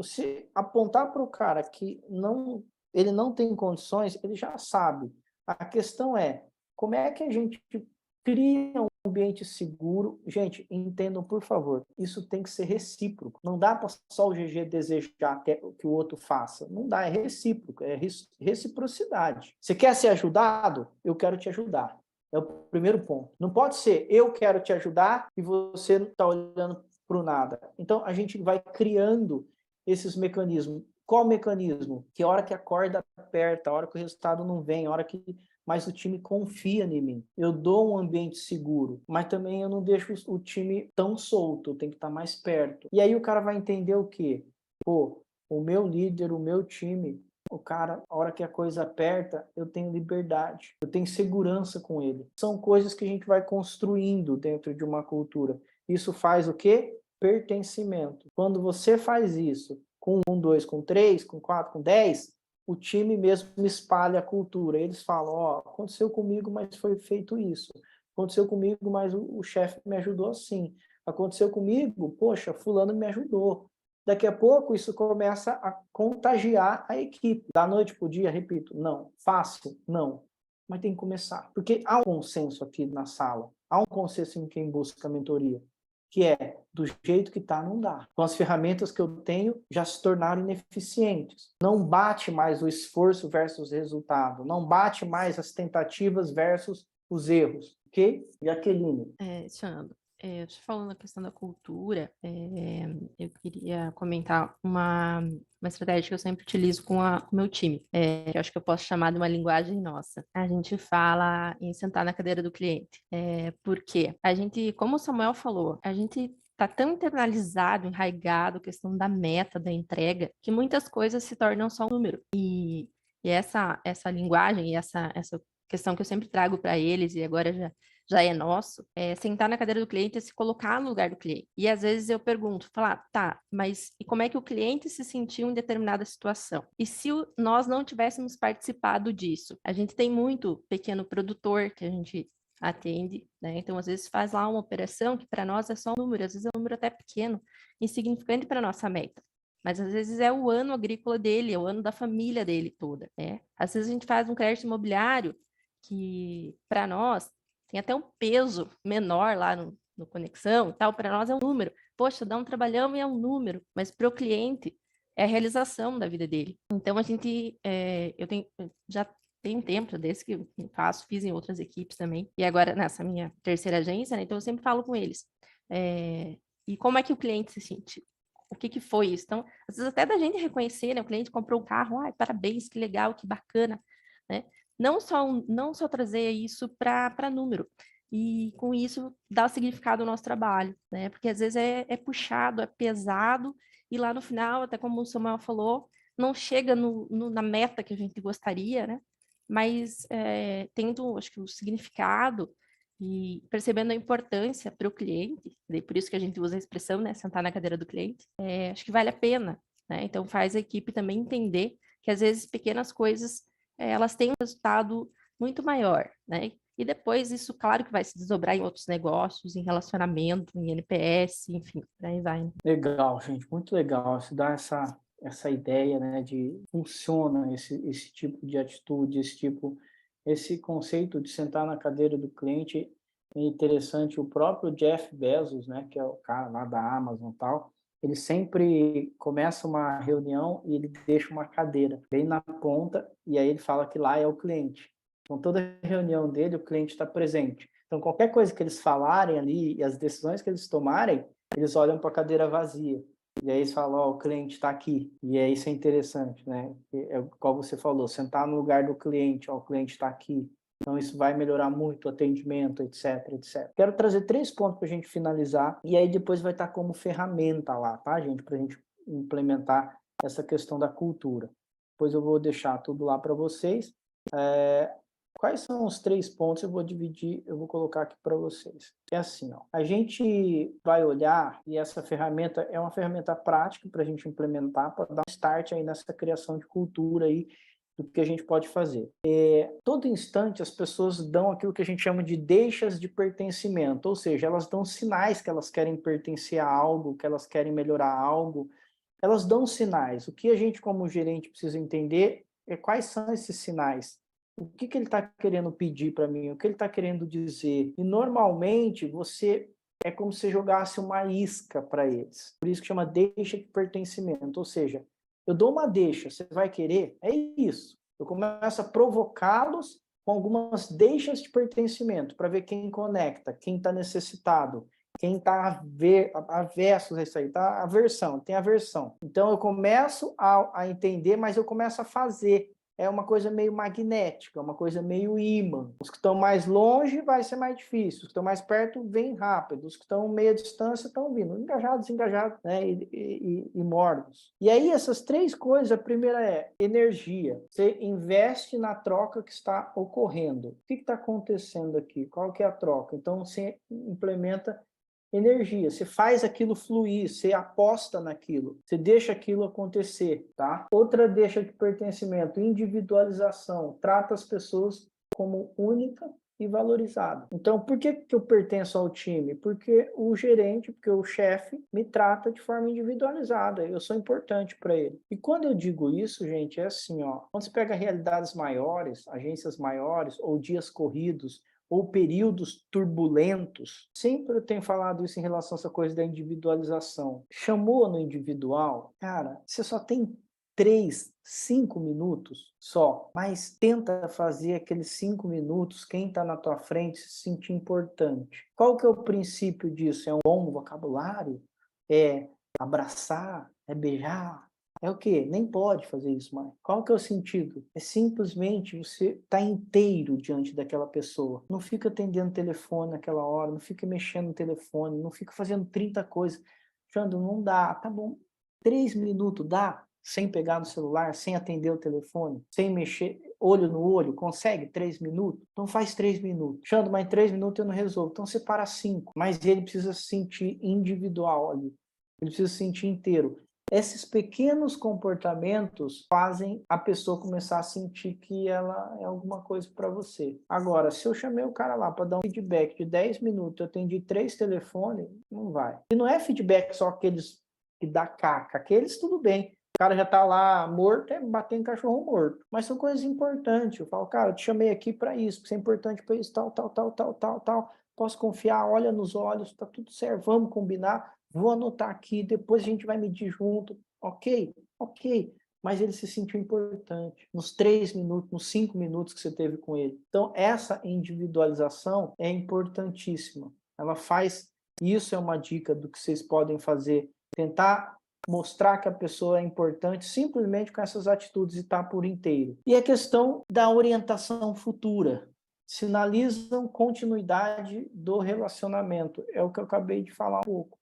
Você apontar para o cara que não, ele não tem condições, ele já sabe. A questão é, como é que a gente cria um ambiente seguro? Gente, entendam, por favor, isso tem que ser recíproco. Não dá para só o GG desejar que o outro faça. Não dá, é recíproco, é reciprocidade. Você quer ser ajudado? Eu quero te ajudar. É o primeiro ponto. Não pode ser eu quero te ajudar e você não está olhando para o nada. Então, a gente vai criando esses mecanismos. Qual mecanismo? Que a hora que a corda aperta, a hora que o resultado não vem, a hora que mais o time confia em mim. Eu dou um ambiente seguro, mas também eu não deixo o time tão solto, eu tenho que estar mais perto. E aí o cara vai entender o quê? Pô, o meu líder, o meu time, o cara, a hora que a coisa aperta, eu tenho liberdade, eu tenho segurança com ele. São coisas que a gente vai construindo dentro de uma cultura. Isso faz o quê? Pertencimento. Quando você faz isso com 1, 2, com 3, com 4, com 10, o time mesmo espalha a cultura. Eles falam, ó, aconteceu comigo, mas foi feito isso. Aconteceu comigo, mas o chefe me ajudou assim. Aconteceu comigo, poxa, fulano me ajudou. Daqui a pouco isso começa a contagiar a equipe. Da noite para o dia, repito, não. Fácil? Não. Mas tem que começar. Porque há um consenso aqui na sala. Há um consenso em quem busca mentoria que é do jeito que está, não dá. Com as ferramentas que eu tenho, já se tornaram ineficientes. Não bate mais o esforço versus resultado. Não bate mais as tentativas versus os erros. Ok? Jaqueline. Xando, te falando a questão da cultura, eu queria comentar uma estratégia que eu sempre utilizo com o meu time, que eu acho que eu posso chamar de uma linguagem nossa. A gente fala em sentar na cadeira do cliente. Porque a gente, como o Samuel falou, a gente está tão internalizado, enraizado a questão da meta, da entrega, que muitas coisas se tornam só um número. E essa linguagem e essa questão que eu sempre trago para eles, e agora já é nosso, sentar na cadeira do cliente e se colocar no lugar do cliente. E às vezes eu pergunto, falar, tá, mas e como é que o cliente se sentiu em determinada situação? E se nós não tivéssemos participado disso? A gente tem muito pequeno produtor que a gente atende, né? Então, às vezes faz lá uma operação que para nós é só um número, às vezes é um número até pequeno, insignificante para nossa meta. Mas às vezes é o ano agrícola dele, é o ano da família dele toda, né? Às vezes a gente faz um crédito imobiliário que, para nós, tem até um peso menor lá no Conexão e tal, para nós é um número. Poxa, dá um trabalhão e é um número, mas para o cliente é a realização da vida dele. Então a gente, já tem tempo desde que eu faço, fiz em outras equipes também, e agora nessa minha terceira agência, né, então eu sempre falo com eles. E como é que o cliente se sente? O que que foi isso? Então, às vezes até da gente reconhecer, né, o cliente comprou um carro, ai, parabéns, que legal, que bacana, né? Não só trazer isso para número, e com isso dar significado ao nosso trabalho, né? Porque às vezes é puxado, é pesado, e lá no final, até como o Samuel falou, não chega na meta que a gente gostaria, né? Mas tendo, acho que o significado e percebendo a importância para o cliente, e por isso que a gente usa a expressão, né? Sentar na cadeira do cliente, acho que vale a pena, né? Então faz a equipe também entender que às vezes pequenas coisas elas têm um resultado muito maior, né? E depois isso, claro que vai se desdobrar em outros negócios, em relacionamento, em NPS, enfim, por aí vai, né? Legal, gente, muito legal. Isso dá essa ideia, né, de funciona esse tipo de atitude, esse conceito de sentar na cadeira do cliente é interessante. O próprio Jeff Bezos, né, que é o cara lá da Amazon e tal, ele sempre começa uma reunião e ele deixa uma cadeira bem na ponta e aí ele fala que lá é o cliente. Então, toda reunião dele, o cliente está presente. Então, qualquer coisa que eles falarem ali e as decisões que eles tomarem, eles olham para a cadeira vazia. E aí eles falam, ó, o cliente está aqui. E aí isso é interessante, né? É como você falou, sentar no lugar do cliente, ó, o cliente está aqui. Então isso vai melhorar muito o atendimento, etc, etc. Quero trazer 3 pontos para a gente finalizar, e aí depois vai estar como ferramenta lá, tá, gente? Para a gente implementar essa questão da cultura. Depois eu vou deixar tudo lá para vocês. Quais são os 3 pontos? Eu vou dividir, eu vou colocar aqui para vocês. É assim, ó, a gente vai olhar, e essa ferramenta é uma ferramenta prática para a gente implementar, para dar um start aí nessa criação de cultura aí, do que a gente pode fazer. Todo instante as pessoas dão aquilo que a gente chama de deixas de pertencimento, ou seja, elas dão sinais que elas querem pertencer a algo, que elas querem melhorar algo, elas dão sinais. O que a gente, como gerente, precisa entender é quais são esses sinais. O que ele está querendo pedir para mim? O que ele está querendo dizer? E, normalmente, é como se jogasse uma isca para eles. Por isso que chama deixa de pertencimento. Ou seja, eu dou uma deixa, você vai querer? É isso. Eu começo a provocá-los com algumas deixas de pertencimento, para ver quem conecta, quem está necessitado, quem está averso a isso aí, tá? Aversão, tem aversão. Então eu começo a entender, mas eu começo a fazer. É uma coisa meio magnética, uma coisa meio imã. Os que estão mais longe vai ser mais difícil, os que estão mais perto vêm rápido, os que estão meia distância estão vindo, engajados, desengajados, né? e mornos. E aí essas três coisas, a primeira é energia. Você investe na troca que está ocorrendo. O que está acontecendo aqui? Qual que é a troca? Então você implementa energia, você faz aquilo fluir, você aposta naquilo, você deixa aquilo acontecer, tá? Outra deixa de pertencimento, individualização, trata as pessoas como única e valorizada. Então, por que eu pertenço ao time? Porque o gerente, porque o chefe me trata de forma individualizada, eu sou importante para ele. E quando eu digo isso, gente, é assim, ó, quando você pega realidades maiores, agências maiores ou dias corridos, ou períodos turbulentos. Sempre eu tenho falado isso em relação a essa coisa da individualização. Chamou no individual, cara, você só tem 3, 5 minutos só, mas tenta fazer aqueles 5 minutos, quem está na tua frente se sentir importante. Qual que é o princípio disso? É um bom vocabulário? É abraçar? É beijar? É o quê? Nem pode fazer isso mais. Qual que é o sentido? É simplesmente você estar inteiro diante daquela pessoa. Não fica atendendo telefone naquela hora, não fica mexendo no telefone, não fica fazendo 30 coisas. Xandro, não dá. Tá bom, 3 minutos dá? Sem pegar no celular, sem atender o telefone, sem mexer olho no olho, consegue 3 minutos? Então faz 3 minutos. Xandro, mas em 3 minutos eu não resolvo. Então separa 5. Mas ele precisa se sentir individual ali. Ele precisa se sentir inteiro. Esses pequenos comportamentos fazem a pessoa começar a sentir que ela é alguma coisa para você. Agora, se eu chamei o cara lá para dar um feedback de 10 minutos, eu atendi 3 telefones, não vai. E não é feedback só aqueles que dá caca, aqueles tudo bem. O cara já tá lá morto, é bater em cachorro morto. Mas são coisas importantes. Eu falo, cara, eu te chamei aqui para isso, porque isso é importante para isso, tal, tal, tal, tal, tal, tal. Posso confiar, olha nos olhos, tá tudo certo, vamos combinar. Vou anotar aqui, depois a gente vai medir junto. Ok? Ok. Mas ele se sentiu importante nos 3 minutos, nos 5 minutos que você teve com ele. Então, essa individualização é importantíssima. Ela faz, isso é uma dica do que vocês podem fazer, tentar mostrar que a pessoa é importante simplesmente com essas atitudes e estar por inteiro. E a questão da orientação futura. Sinalizam continuidade do relacionamento. É o que eu acabei de falar um pouco.